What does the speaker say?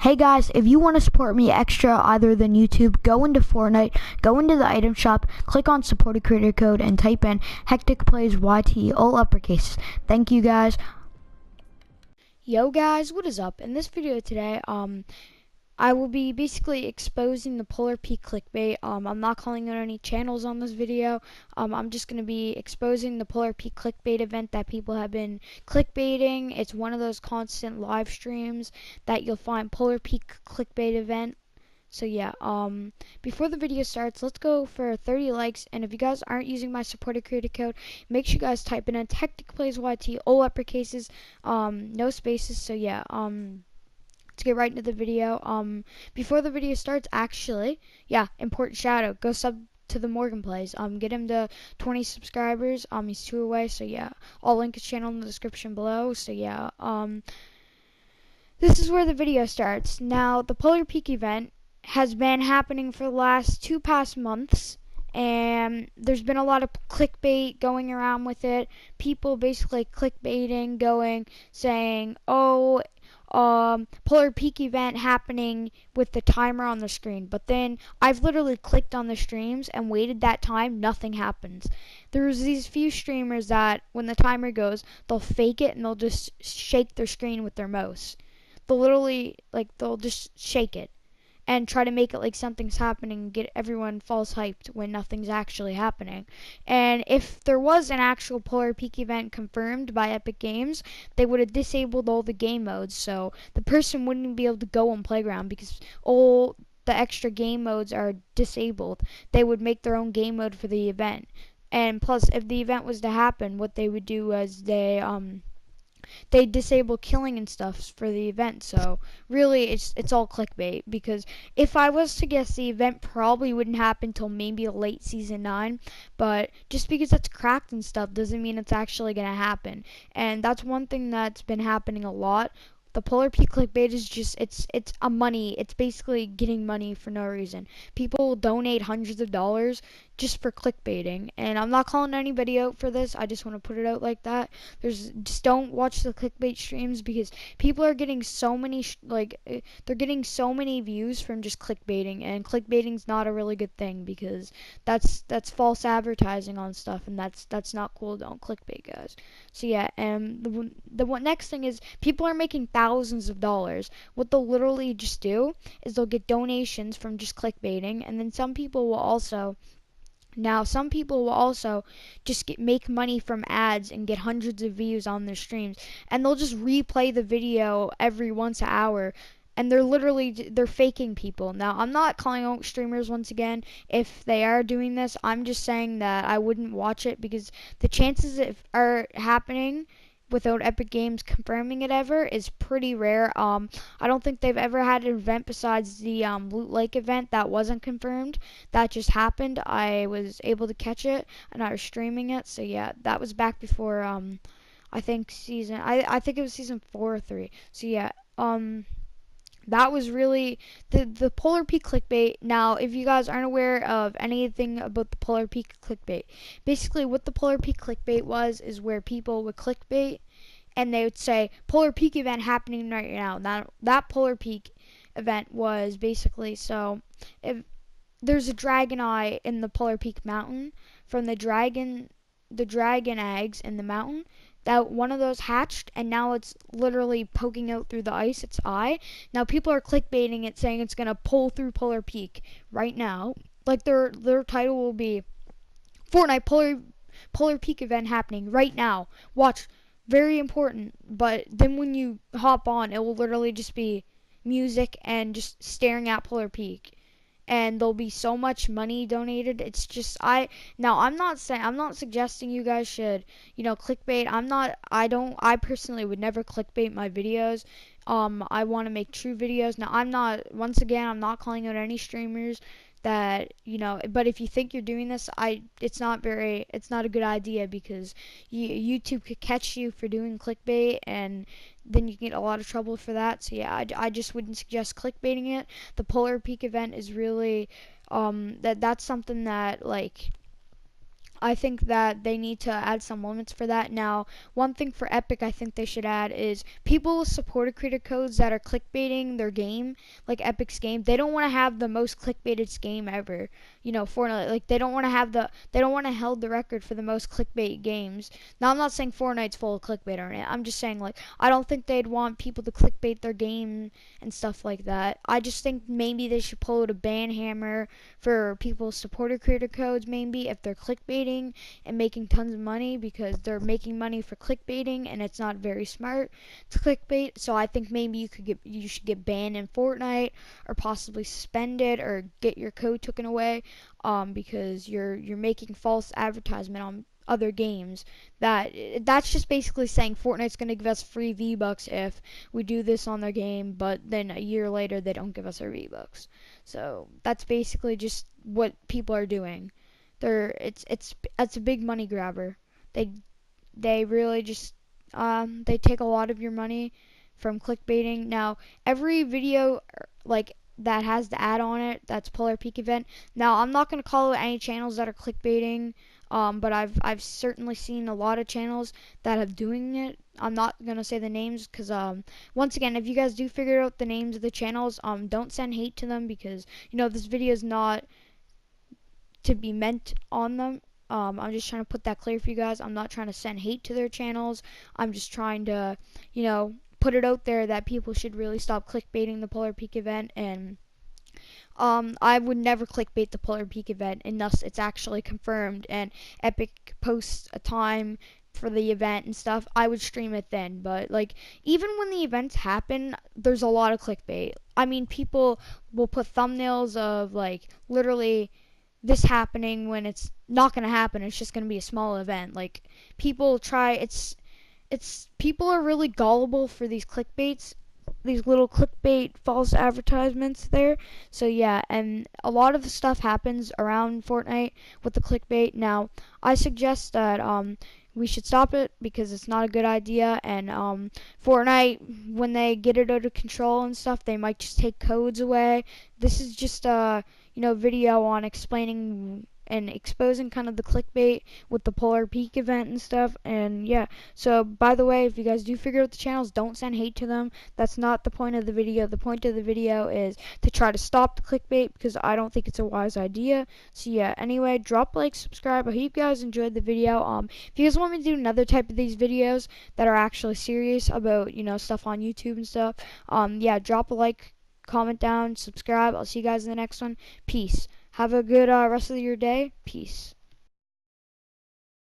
Hey guys, if you want to support me extra other than YouTube, go into Fortnite, go into the item shop, click on support a creator code, and type in Hectic Plays YT, all uppercase. Thank you guys. Yo guys, what is up? In this video today, I will be basically exposing the Polar Peak clickbait. I'm not calling out any channels on this video. I'm just going to be exposing the Polar Peak clickbait event that people have been clickbaiting. It's one of those constant live streams that you'll find Polar Peak clickbait event. So yeah, before the video starts, let's go for 30 likes. And if you guys aren't using my supported creator code, make sure you guys type in Hectic Plays YT, all uppercases, no spaces. So yeah, to get right into the video, before the video starts, actually, yeah, important shout out, go sub to the Morgan Plays, get him to 20 subscribers, he's 2 away, so yeah, I'll link his channel in the description below. So yeah, this is where the video starts. Now, the Polar Peak event has been happening for the last past months, and there's been a lot of clickbait going around with it. People basically clickbaiting, saying, oh, Polar Peak event happening with the timer on the screen. But then I've literally clicked on the streams and waited that time, nothing happens. There's these few streamers that when the timer goes, they'll fake it and they'll just shake their screen with their mouse. They'll just shake it and try to make it like something's happening and get everyone false hyped when nothing's actually happening. And if there was an actual Polar Peak event confirmed by Epic Games, they would have disabled all the game modes, so the person wouldn't be able to go on Playground because all the extra game modes are disabled. They would make their own game mode for the event. And plus, if the event was to happen, what they would do is they disable killing and stuff for the event. So really it's all clickbait, because if I was to guess, the event probably wouldn't happen till maybe late season 9, but just because it's cracked and stuff doesn't mean it's actually gonna happen. And that's one thing that's been happening a lot. The Polar Peak clickbait is just, it's basically getting money for no reason. People will donate hundreds of dollars just for clickbaiting, and I'm not calling anybody out for this. I just want to put it out like that. Just don't watch the clickbait streams, because people are getting so many they're getting so many views from just clickbaiting, and clickbaiting's not a really good thing, because that's false advertising on stuff, and that's not cool. Don't clickbait, guys. So yeah, and the next thing is, people are making thousands of dollars. What they'll literally just do is they'll get donations from just clickbaiting, and then some people will also just make money from ads and get hundreds of views on their streams, and they'll just replay the video every once an hour, and they're faking people. Now, I'm not calling out streamers once again if they are doing this. I'm just saying that I wouldn't watch it, because the chances are happening without Epic Games confirming it ever is pretty rare. I don't think they've ever had an event besides the Loot Lake event that wasn't confirmed. That just happened. I was able to catch it and I was streaming it. So yeah, that was back before I think it was season 4 or 3. So yeah, that was really the Polar Peak clickbait. Now, if you guys aren't aware of anything about the Polar Peak clickbait, basically what the Polar Peak clickbait is where people would clickbait and they would say Polar Peak event happening right now. Now, that Polar Peak event was basically, so if there's a dragon eye in the Polar Peak mountain, from the dragon eggs in the mountain, that one of those hatched, and now it's literally poking out through the ice, its eye. Now people are clickbaiting it, saying it's gonna pull through Polar Peak right now. Like their title will be Fortnite Polar Peak event happening right now. Watch, very important. But then when you hop on, it will literally just be music and just staring at Polar Peak. And there'll be so much money donated. It's just, I'm not suggesting you guys should, clickbait. I personally would never clickbait my videos. I want to make true videos. Now, I'm not calling out any streamers that, but if you think you're doing this, it's not a good idea, because YouTube could catch you for doing clickbait, and then you can get a lot of trouble for that. So yeah, I just wouldn't suggest clickbaiting it. The Polar Peak event is really that's something that I think that they need to add some limits for that. Now, one thing for Epic I think they should add is people with supported creator codes that are clickbaiting their game, like Epic's game. They don't want to have the most clickbaited game ever. Fortnite, like they don't want to hold the record for the most clickbait games. Now, I'm not saying Fortnite's full of clickbait or anything. I'm just saying, like, I don't think they'd want people to clickbait their game and stuff like that. I just think maybe they should pull out a ban hammer for people's supported creator codes, maybe if they're clickbaiting and making tons of money, because they're making money for clickbaiting and it's not very smart to clickbait. So I think maybe you should get banned in Fortnite, or possibly suspended, or get your code taken away, because you're making false advertisement on other games. That's just basically saying Fortnite's gonna give us free V-Bucks if we do this on their game, but then a year later they don't give us our V-Bucks. So that's basically just what people are doing. It's a big money grabber. They really just they take a lot of your money from clickbaiting. Now, every video like that has the ad on it, that's Polar Peak event. Now, I'm not gonna call out any channels that are clickbaiting, but I've certainly seen a lot of channels that have doing it. I'm not gonna say the names because once again, if you guys do figure out the names of the channels, don't send hate to them, because this video is not to be meant on them. I'm just trying to put that clear for you guys. I'm not trying to send hate to their channels. I'm just trying to, put it out there that people should really stop clickbaiting the Polar Peak event. And I would never clickbait the Polar Peak event unless it's actually confirmed and Epic posts a time for the event and stuff. I would stream it then. But like, even when the events happen, there's a lot of clickbait. I mean, people will put thumbnails of like literally this happening when it's not going to happen. It's just going to be a small event. Like, people are really gullible for these clickbaits, these little clickbait false advertisements there. So yeah, and a lot of the stuff happens around Fortnite with the clickbait. Now, I suggest that we should stop it, because it's not a good idea. And Fortnite, when they get it out of control and stuff, they might just take codes away. This is just a video on explaining and exposing kind of the clickbait with the Polar Peak event and stuff. And yeah, so by the way, if you guys do figure out the channels, don't send hate to them. That's not the point of the video. The point of the video is to try to stop the clickbait, because I don't think it's a wise idea. So yeah, anyway, drop a like, subscribe. I hope you guys enjoyed the video. If you guys want me to do another type of these videos that are actually serious about stuff on YouTube and stuff, yeah, drop a like, comment down, subscribe. I'll see you guys in the next one. Peace. Have a good rest of your day. Peace.